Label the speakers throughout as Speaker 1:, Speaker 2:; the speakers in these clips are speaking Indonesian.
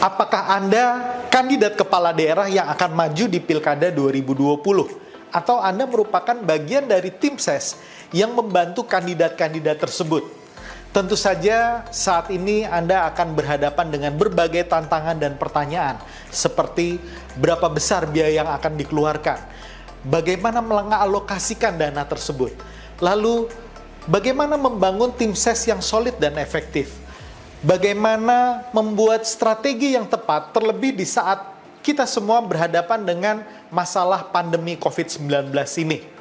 Speaker 1: Apakah Anda kandidat kepala daerah yang akan maju di Pilkada 2020? Atau Anda merupakan bagian dari tim ses yang membantu kandidat-kandidat tersebut? Tentu saja saat ini Anda akan berhadapan dengan berbagai tantangan dan pertanyaan, seperti berapa besar biaya yang akan dikeluarkan, bagaimana mengalokasikan dana tersebut, lalu bagaimana membangun tim ses yang solid dan efektif, bagaimana membuat strategi yang tepat terlebih di saat kita semua berhadapan dengan masalah pandemi COVID-19 ini.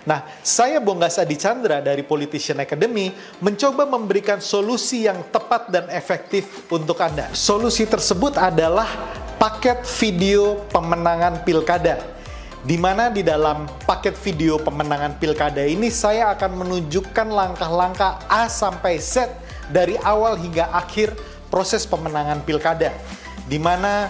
Speaker 1: Nah, saya Bonggas Adi Chandra dari Politician Academy mencoba memberikan solusi yang tepat dan efektif untuk Anda. Solusi tersebut adalah paket video pemenangan pilkada, di mana di dalam paket video pemenangan pilkada ini saya akan menunjukkan langkah-langkah A sampai Z dari awal hingga akhir proses pemenangan pilkada, di mana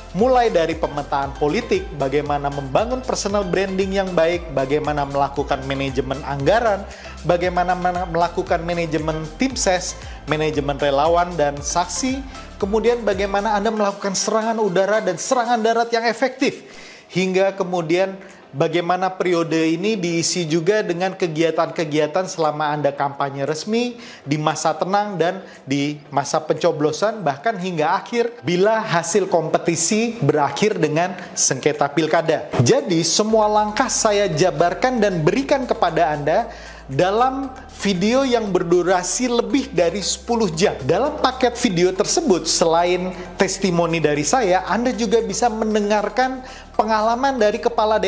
Speaker 1: mulai dari pemetaan politik, bagaimana membangun personal branding yang baik, bagaimana melakukan manajemen anggaran, bagaimana melakukan manajemen tim ses, manajemen relawan dan saksi, kemudian bagaimana Anda melakukan serangan udara dan serangan darat yang efektif, hingga kemudian bagaimana periode ini diisi juga dengan kegiatan-kegiatan selama Anda kampanye resmi, di masa tenang dan di masa pencoblosan, bahkan hingga akhir bila hasil kompetisi berakhir dengan sengketa pilkada. Jadi semua langkah saya jabarkan dan berikan kepada Anda dalam video yang berdurasi lebih dari 10 jam. Dalam paket video tersebut, selain testimoni dari saya, Anda juga bisa mendengarkan pengalaman dari kepala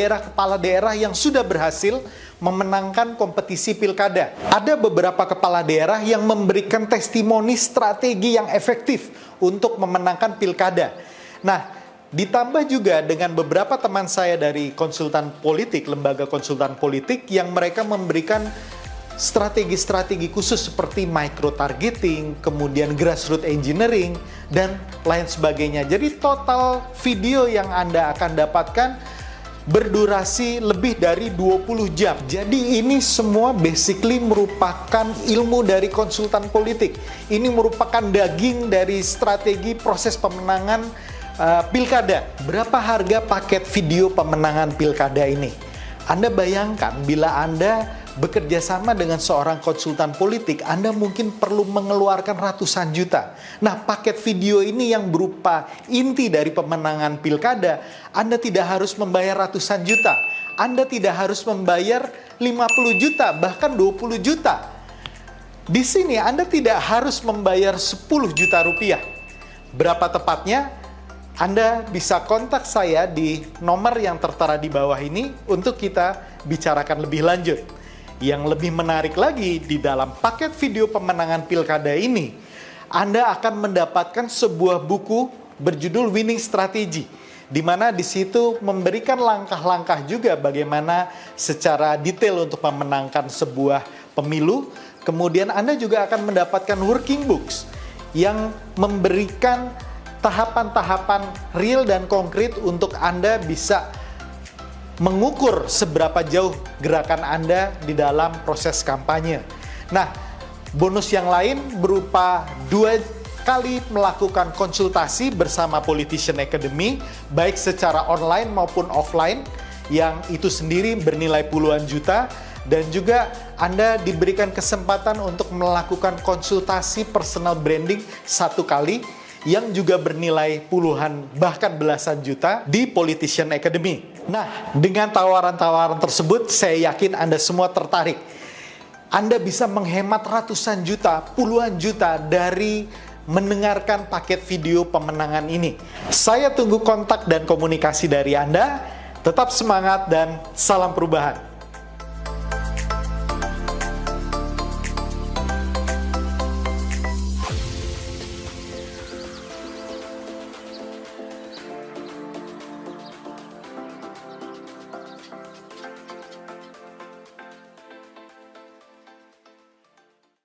Speaker 1: daerah yang sudah berhasil memenangkan kompetisi pilkada. Ada beberapa kepala daerah yang memberikan testimoni strategi yang efektif untuk memenangkan pilkada. Nah, ditambah juga dengan beberapa teman saya dari konsultan politik, lembaga konsultan politik, yang mereka memberikan strategi-strategi khusus seperti micro-targeting, kemudian grassroots engineering, dan lain sebagainya. Jadi total video yang Anda akan dapatkan berdurasi lebih dari 20 jam. Jadi ini semua basically merupakan ilmu dari konsultan politik. Ini merupakan daging dari strategi proses pemenangan pilkada. Berapa harga paket video pemenangan pilkada ini? Anda bayangkan bila Anda bekerja sama dengan seorang konsultan politik, Anda mungkin perlu mengeluarkan ratusan juta. Nah, paket video ini yang berupa inti dari pemenangan pilkada, Anda tidak harus membayar ratusan juta. Anda tidak harus membayar 50 juta, bahkan 20 juta. Di sini Anda tidak harus membayar 10 juta rupiah. Berapa tepatnya? Anda bisa kontak saya di nomor yang tertera di bawah ini untuk kita bicarakan lebih lanjut. Yang lebih menarik lagi, di dalam paket video pemenangan pilkada ini, Anda akan mendapatkan sebuah buku berjudul Winning Strategy, di mana di situ memberikan langkah-langkah juga bagaimana secara detail untuk memenangkan sebuah pemilu. Kemudian Anda juga akan mendapatkan working books yang memberikan tahapan-tahapan real dan konkret untuk Anda bisa mengukur seberapa jauh gerakan Anda di dalam proses kampanye. Nah, bonus yang lain berupa 2 kali melakukan konsultasi bersama Politician Academy, baik secara online maupun offline, yang itu sendiri bernilai puluhan juta, dan juga Anda diberikan kesempatan untuk melakukan konsultasi personal branding 1 kali, yang juga bernilai puluhan bahkan belasan juta di Politician Academy. Nah, dengan tawaran-tawaran tersebut, saya yakin Anda semua tertarik. Anda bisa menghemat ratusan juta, puluhan juta dari mendengarkan paket video pemenangan ini. Saya tunggu kontak dan komunikasi dari Anda. Tetap semangat dan salam perubahan.